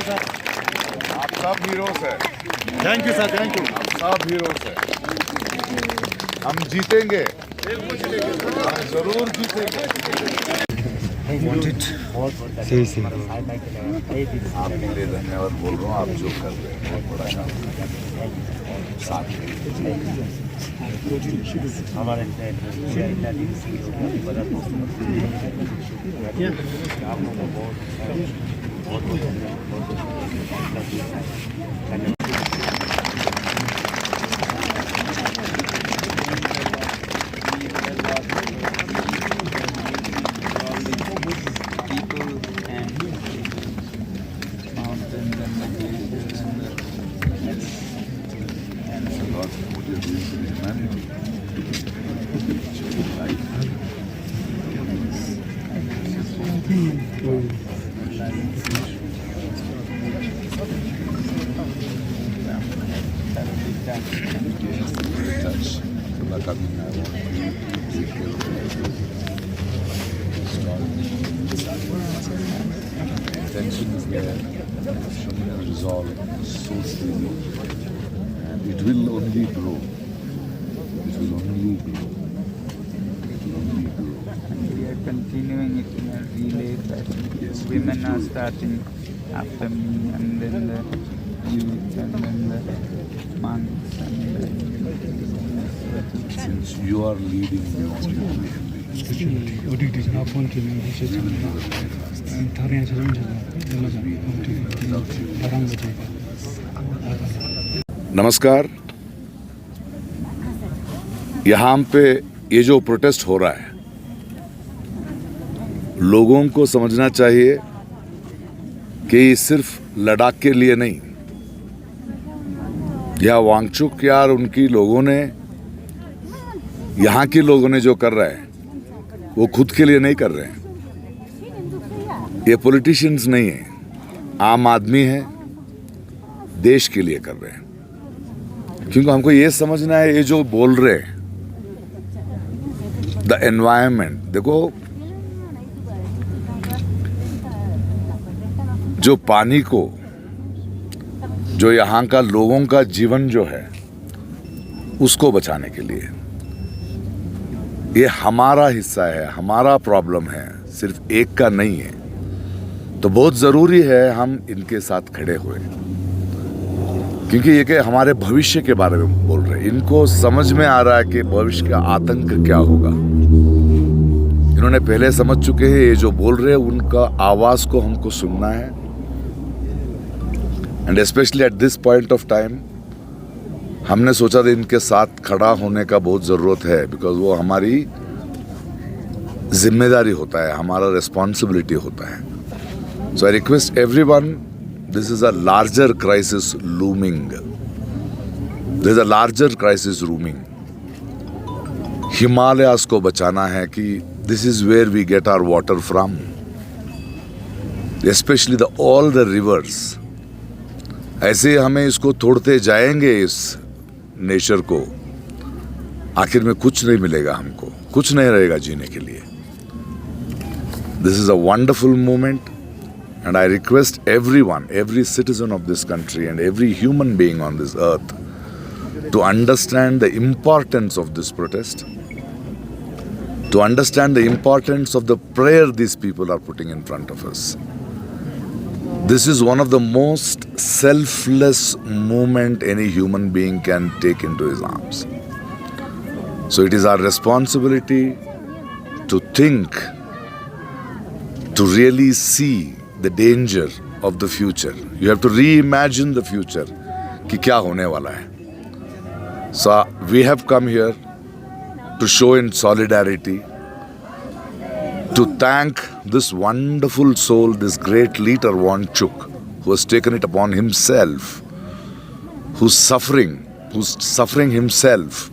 आप सब हीरोज हैं। Thank you sir, thank you. आप सब हीरोज हैं। हम जीतेंगे, हम जरूर जीतेंगे। आपके लिए धन्यवाद बोल रहा हूँ। आप जो कर रहे हैं बहुत बड़ा काम साथ में। हमारे Intention is there, showing a resolve so steady, and it will only grow. It will only grow. It will only grow. And we are continuing it in a relay fashion. Yes, Women we are do. starting after me, and then the youth, and then the monks, and then Since you are leading me on your way, ODT now phone to me. नमस्कार। यहाँ पे ये जो protest हो रहा है, लोगों को समझना चाहिए कि ये सिर्फ लद्दाख के लिए नहीं, यह वांगचुक यार उनकी लोगों ने, यहाँ के लोगों ने जो कर रहा है वो खुद के लिए नहीं कर रहे हैं। ये पॉलिटिशियंस नहीं है, आम आदमी है, देश के लिए कर रहे हैं। क्योंकि हमको ये समझना है, ये जो बोल रहे हैं द एनवायरमेंट, देखो जो पानी को, जो यहाँ का लोगों का जीवन जो है उसको बचाने के लिए ये हमारा हिस्सा है, हमारा प्रॉब्लम है, सिर्फ एक का नहीं है। तो बहुत ज़रूरी है हम इनके साथ खड़े हुए, क्योंकि ये कि हमारे भविष्य के बारे में बोल रहे हैं। इनको समझ में आ रहा है कि भविष्य का आतंक क्या होगा। इन्होंने पहले समझ चुके हैं, ये जो बोल रहे हैं उनका आवाज़ को हमको सुनना है। And specially at this point of time हमने सोचा था इनके साथ खड़ा होने का बहुत ज़रूरत है, बिकॉज वो हमारी जिम्मेदारी होता है, हमारा रिस्पॉन्सिबिलिटी होता है। So I request everyone, this is a larger crisis looming, this is a larger crisis looming. Himalayas को बचाना है कि this is where we get our water from, specially the all the rivers. ऐसे हमें इसको तोड़ते जाएंगे, इस नेचर को, आखिर में कुछ नहीं मिलेगा, हमको कुछ नहीं रहेगा जीने के लिए। This is a wonderful moment and I request everyone, every citizen of this country and every human being on this earth to understand the importance of this protest, to understand the importance of the prayer these people are putting in front of us. This is one of the most selfless movement any human being can take into his arms. So it is our responsibility to think, to really see the danger of the future. You have to reimagine the future कि क्या होने वाला है. So we have come here to show in solidarity, to thank this wonderful soul, this great leader Wangchuk, who has taken it upon himself, who's suffering himself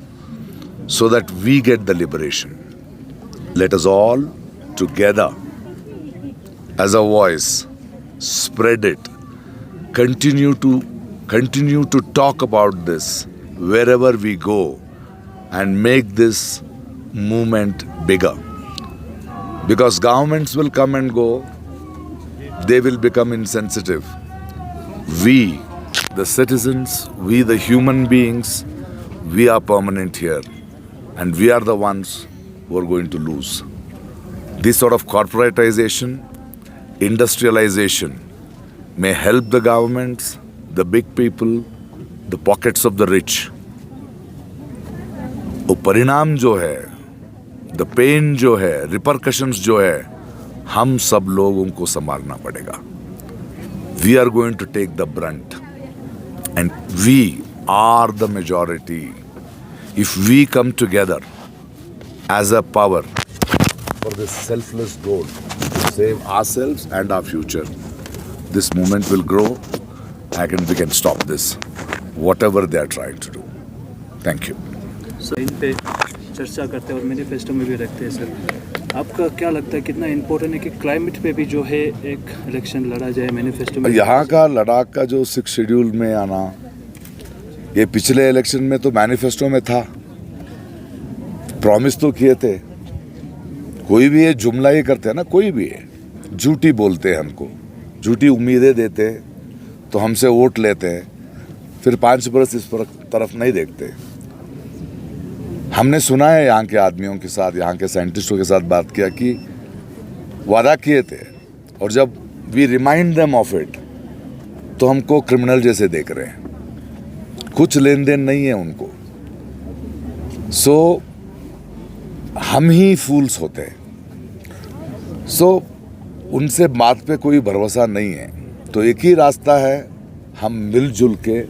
so that we get the liberation. Let us all together as a voice spread it, continue to talk about this wherever we go and make this movement bigger. Because governments will come and go, they will become insensitive. We, the citizens, we the human beings, we are permanent here. And we are the ones who are going to lose. This sort of corporatization, industrialization may help the governments, the big people, the pockets of the rich. वो परिणाम जो है, the pen जो है, repercussions जो है, हम सब लोगों को संभालना पड़ेगा. We are going to take the brunt. And we are the majority. If we come together as a power for this selfless goal to save ourselves and our future, this movement will grow and we can stop this, whatever they are trying to do. Thank you. Sir इन पे चर्चा करते हैं और manifesto में भी रखते हैं सर. आपका क्या लगता है कितना इम्पोर्टेंट है कि क्लाइमेट पे भी जो है एक इलेक्शन लड़ा जाए मैनिफेस्टो में? यहाँ का लद्दाख का जो 6 शेड्यूल में आना, ये पिछले इलेक्शन में तो मैनिफेस्टो में था, प्रॉमिस तो किए थे. कोई भी ये जुमला ही करते हैं ना, कोई भी है झूठी बोलते हैं, हमको झूठी उम्मीदें देते हैं, तो हमसे वोट लेते हैं, फिर 5 बरस इस तरफ नहीं देखते. हमने सुना है यहाँ के आदमियों के साथ, यहाँ के साइंटिस्टों के साथ बात किया कि वादा किए थे, और जब we remind them of it तो हमको क्रिमिनल जैसे देख रहे हैं. कुछ लेन देन नहीं है उनको. सो हम ही फूल्स होते हैं. सो उनसे बात पे कोई भरोसा नहीं है. तो एक ही रास्ता है, हम मिलजुल के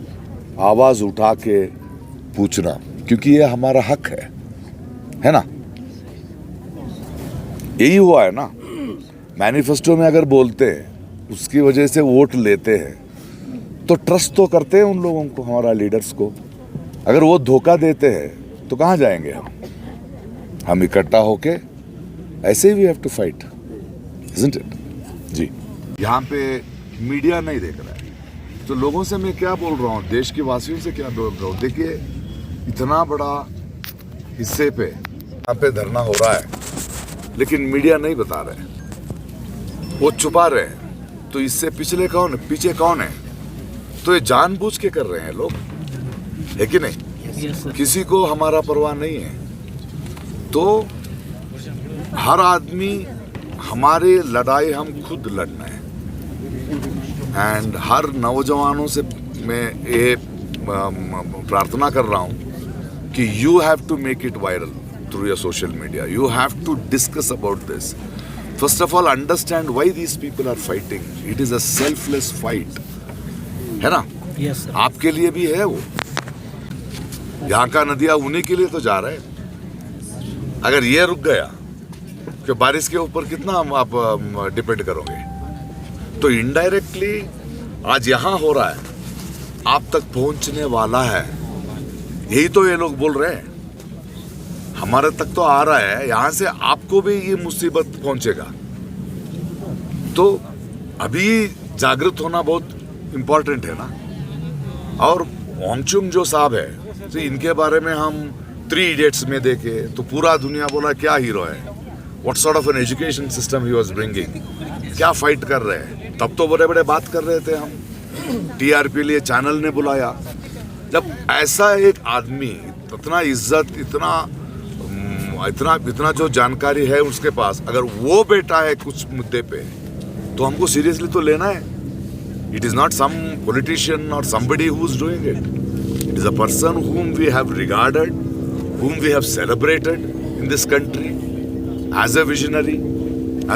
आवाज उठा के पूछना, क्योंकि ये हमारा हक है ना. यही हुआ है ना. मैनिफेस्टो में अगर बोलते हैं, उसकी वजह से वोट लेते हैं, तो ट्रस्ट तो करते हैं उन लोगों को, हमारा लीडर्स को. अगर वो धोखा देते हैं तो कहाँ जाएंगे हम इकट्ठा होके ऐसे ही we have to fight, isn't it. जी, यहाँ पे मीडिया नहीं देख रहा है, तो लोगों से मैं क्या बोल रहा हूँ, देश के वासियों से क्या बोल रहा हूँ. देखिए, इतना बड़ा हिस्से पे यहाँ पे धरना हो रहा है, लेकिन मीडिया नहीं बता रहे, वो छुपा रहे हैं. तो इससे पीछे कौन है? तो ये जानबूझ के कर रहे हैं लोग, है कि नहीं? किसी को हमारा परवाह नहीं है. तो हर आदमी, हमारे लड़ाई हम खुद लड़ना है. एंड हर नौजवानों से मैं ये प्रार्थना कर रहा हूँ कि you have to make it viral through your social media. You have to discuss about this. First of all, understand why these people are fighting. It is a selfless fight. है ना? Yes, sir. आपके लिए भी है वो. यहाँ का नदियाँ उन्हीं के लिए तो जा रहे हैं. अगर ये रुक गया, कि बारिश के ऊपर कितना आप डिपेंड करोगे? तो इनडायरेक्टली आज यहाँ हो रहा है, आप तक पहुँचने वाला है. यही तो ये लोग बोल रहे हैं. हमारे तक तो आ रहा है, यहां से आपको भी ये मुसीबत पहुंचेगा. तो अभी जागृत होना बहुत इंपॉर्टेंट है ना. और वांगचुक जो साहब है, तो इनके बारे में हम 3 इडियट्स में देखे तो पूरा दुनिया बोला क्या हीरो है, what sort of an education system he was bringing, क्या फाइट कर रहे हैं. तब तो बड़े बड़े बात कर रहे थे हम. टीआरपी लिए चैनल ने बुलाया. जब ऐसा एक आदमी, इतना इज्जत, इतना जो जानकारी है उसके पास, अगर वो बैठा है कुछ मुद्दे पे, तो हमको सीरियसली तो लेना है. It is not some politician और somebody who is doing it. It is a person whom we have regarded, whom we have celebrated in this country as a visionary,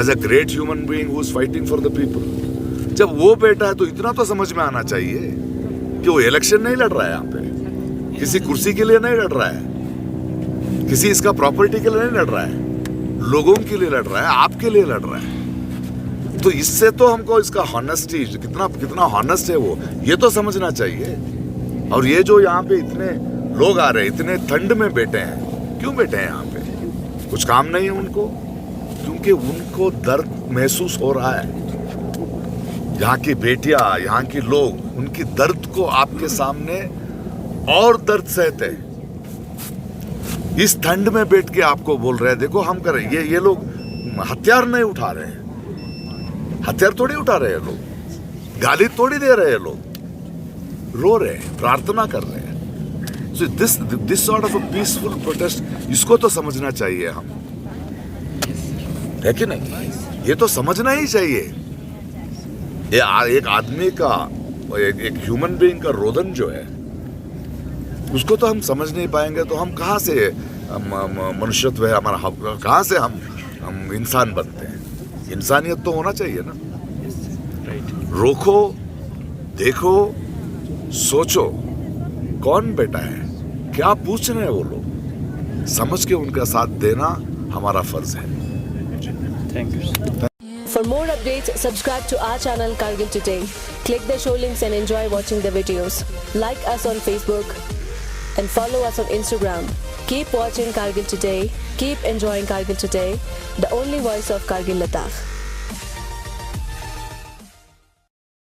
as a great human being who is fighting for the people. जब वो बैठा है तो इतना तो समझ में आना चाहिए कि वो इलेक्शन नहीं लड़ रहा है. यहाँ पे किसी कुर्सी के लिए नहीं लड़ रहा है, किसी इसका प्रॉपर्टी के लिए नहीं लड़ रहा है, लोगों के लिए लड़ रहा है, आपके लिए लड़ रहा है. तो इससे तो हमको इसका हॉनेस्टी, कितना हॉनेस्ट है वो, ये तो समझना चाहिए. और ये जो यहाँ पे इतने लोग आ रहे हैं, इतने ठंड में बैठे हैं, क्यों बैठे हैं यहाँ पे? कुछ काम नहीं है उनको, क्योंकि उनको दर्द महसूस हो रहा है. यहाँ की बेटियां, यहाँ के लोग, उनकी दर्द को आपके सामने और दर्द सहते हैं. इस ठंड में बैठ के आपको बोल रहे हैं देखो हम कर रहे हैं. ये लोग हथियार नहीं उठा रहे हैं, हथियार थोड़ी उठा रहे हैं लोग, गाली थोड़ी दे रहे हैं लोग. रो रहे हैं, प्रार्थना कर रहे हैं। So this sort of a peaceful protest, इसको तो समझना चाहिए हम, है कि नहीं? ये तो समझना ही चाहिए। एक आदमी का, एक ह्यूमन बीइंग का रोदन जो है, उसको तो हम समझ नहीं पाएंगे तो हम कहाँ से मनुष्यत्व है हमारा, कहाँ से हम इंसान बनते हैं? इंसानियत तो होना चाहिए ना। रोको, देखो, सोचो कौन बेटा है, क्या पूछ रहे हैं वो लोग, समझ के उनका साथ देना हमारा फर्ज है। Thank you. For more updates, subscribe to our channel Kargil Today. Click the show links and enjoy watching the videos. Like us on Facebook and follow us on Instagram. Keep watching Kargil Today. Keep enjoying Kargil Today, the only voice of Kargil Ladakh.